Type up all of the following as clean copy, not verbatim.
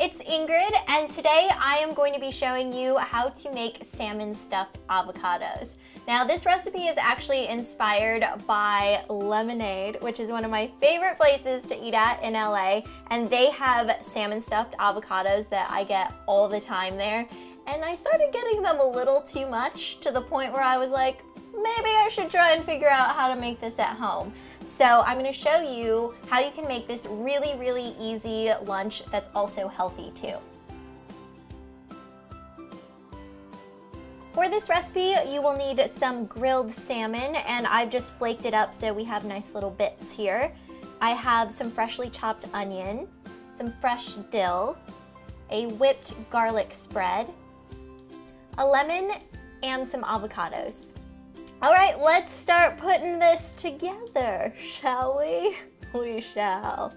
it's Ingrid, and today I am going to be showing you how to make salmon-stuffed avocados. Now, this recipe is actually inspired by Lemonade, which is one of my favorite places to eat at in LA, and they have salmon-stuffed avocados that I get all the time there. And I started getting them a little too much, to the point where I was like, maybe I should try and figure out how to make this at home. So I'm going to show you how you can make this really, really easy lunch that's also healthy too. For this recipe, you will need some grilled salmon, and I've just flaked it up so we have nice little bits here. I have some freshly chopped onion, some fresh dill, a whipped garlic spread, a lemon, and some avocados. All right, let's start putting this together, shall we? We shall.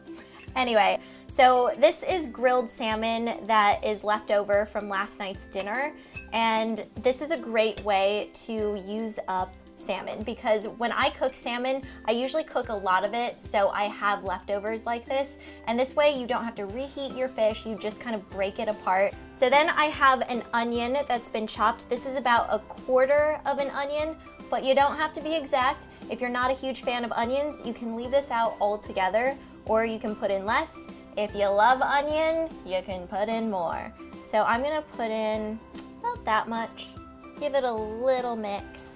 Anyway, so this is grilled salmon that is left over from last night's dinner, and this is a great way to use up salmon, because when I cook salmon, I usually cook a lot of it, so I have leftovers like this, and this way you don't have to reheat your fish, you just kind of break it apart. So then I have an onion that's been chopped. This is about 1/4 of an onion, but you don't have to be exact. If you're not a huge fan of onions, you can leave this out altogether, or you can put in less. If you love onion, you can put in more. So I'm gonna put in about that much, give it a little mix.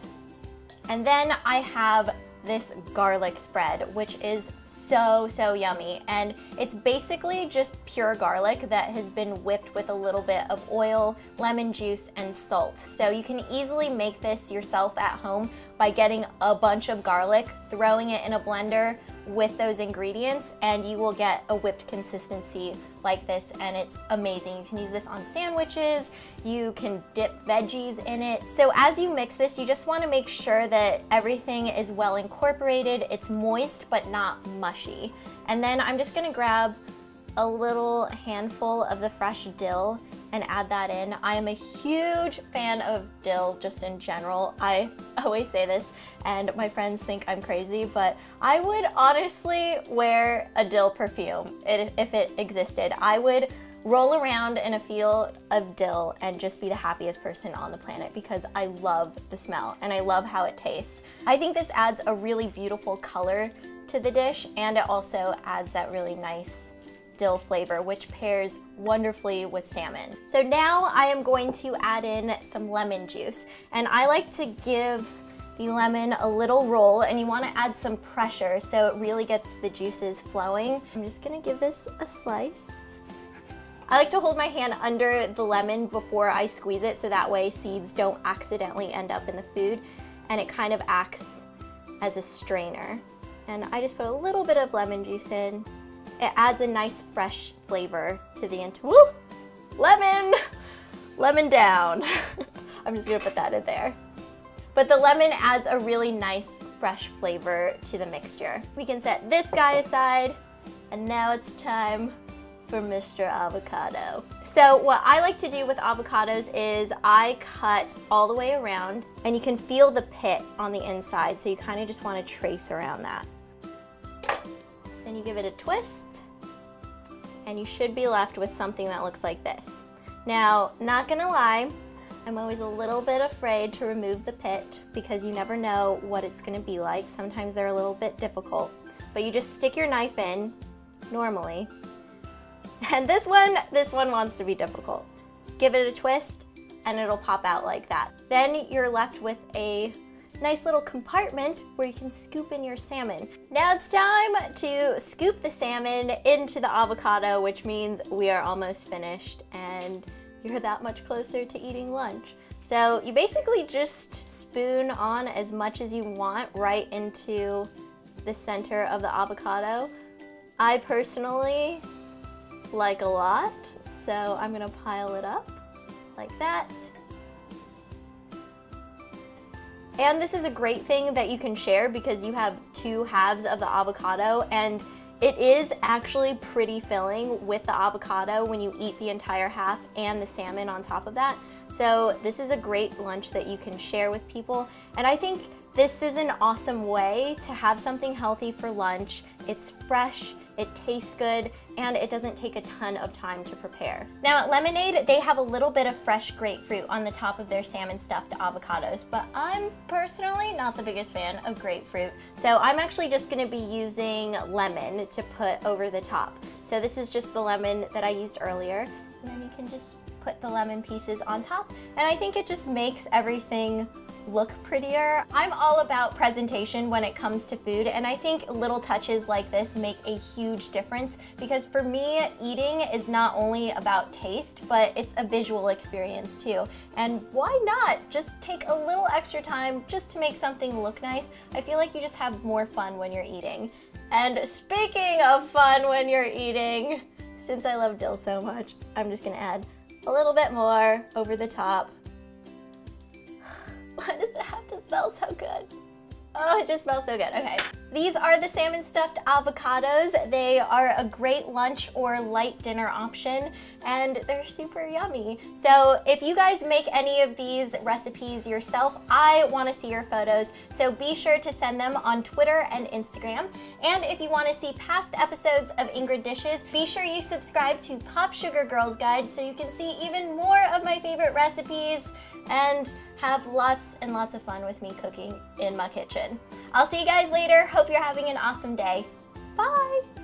And then I have this garlic spread, which is so yummy. And it's basically just pure garlic that has been whipped with a little bit of oil, lemon juice, and salt. So you can easily make this yourself at home by getting a bunch of garlic, throwing it in a blender with those ingredients, and you will get a whipped consistency like this, and it's amazing. You can use this on sandwiches, you can dip veggies in it. So as you mix this, you just want to make sure that everything is well incorporated, it's moist but not mushy. And then I'm just gonna grab a little handful of the fresh dill and add that in. I am a huge fan of dill just in general. I always say this and my friends think I'm crazy, but I would honestly wear a dill perfume if it existed. I would roll around in a field of dill and just be the happiest person on the planet, because I love the smell and I love how it tastes. I think this adds a really beautiful color to the dish, and it also adds that really nice dill flavor, which pairs wonderfully with salmon. So now I am going to add in some lemon juice, and I like to give the lemon a little roll, and you want to add some pressure so it really gets the juices flowing. I'm just gonna give this a slice. I like to hold my hand under the lemon before I squeeze it, so that way seeds don't accidentally end up in the food, and it kind of acts as a strainer. And I just put a little bit of lemon juice in. It adds a nice fresh flavor to the woo! Lemon! Lemon down. I'm just gonna put that in there. But the lemon adds a really nice fresh flavor to the mixture. We can set this guy aside, and now it's time for Mr. Avocado. So what I like to do with avocados is I cut all the way around, and you can feel the pit on the inside, so you kind of just want to trace around that. Then you give it a twist, and you should be left with something that looks like this. Now, not gonna lie, I'm always a little bit afraid to remove the pit, because you never know what it's gonna be like. Sometimes they're a little bit difficult, but you just stick your knife in normally. And this one wants to be difficult. Give it a twist, and it'll pop out like that. Then you're left with a nice little compartment where you can scoop in your salmon. Now it's time to scoop the salmon into the avocado, which means we are almost finished and you're that much closer to eating lunch. So you basically just spoon on as much as you want right into the center of the avocado. I personally like a lot, so I'm gonna pile it up like that. And this is a great thing that you can share, because you have 2 halves of the avocado, and it is actually pretty filling with the avocado when you eat the entire half and the salmon on top of that. So this is a great lunch that you can share with people, and I think this is an awesome way to have something healthy for lunch. It's fresh, it tastes good, and it doesn't take a ton of time to prepare. Now at Lemonade, they have a little bit of fresh grapefruit on the top of their salmon-stuffed avocados, but I'm personally not the biggest fan of grapefruit, so I'm actually just gonna be using lemon to put over the top. So this is just the lemon that I used earlier, and then you can just put the lemon pieces on top, and I think it just makes everything look prettier. I'm all about presentation when it comes to food, and I think little touches like this make a huge difference, because for me, eating is not only about taste, but it's a visual experience too. And why not just take a little extra time just to make something look nice? I feel like you just have more fun when you're eating. And speaking of fun when you're eating, since I love dill so much, I'm just gonna add a little bit more over the top. Why does it have to smell so good? Oh, it just smells so good. Okay. These are the salmon-stuffed avocados. They are a great lunch or light dinner option, and they're super yummy. So if you guys make any of these recipes yourself, I want to see your photos. So be sure to send them on Twitter and Instagram. And if you want to see past episodes of Ingrid Dishes, be sure you subscribe to Pop Sugar Girls Guide so you can see even more of my favorite recipes and have lots and lots of fun with me cooking in my kitchen. I'll see you guys later. Hope you're having an awesome day. Bye!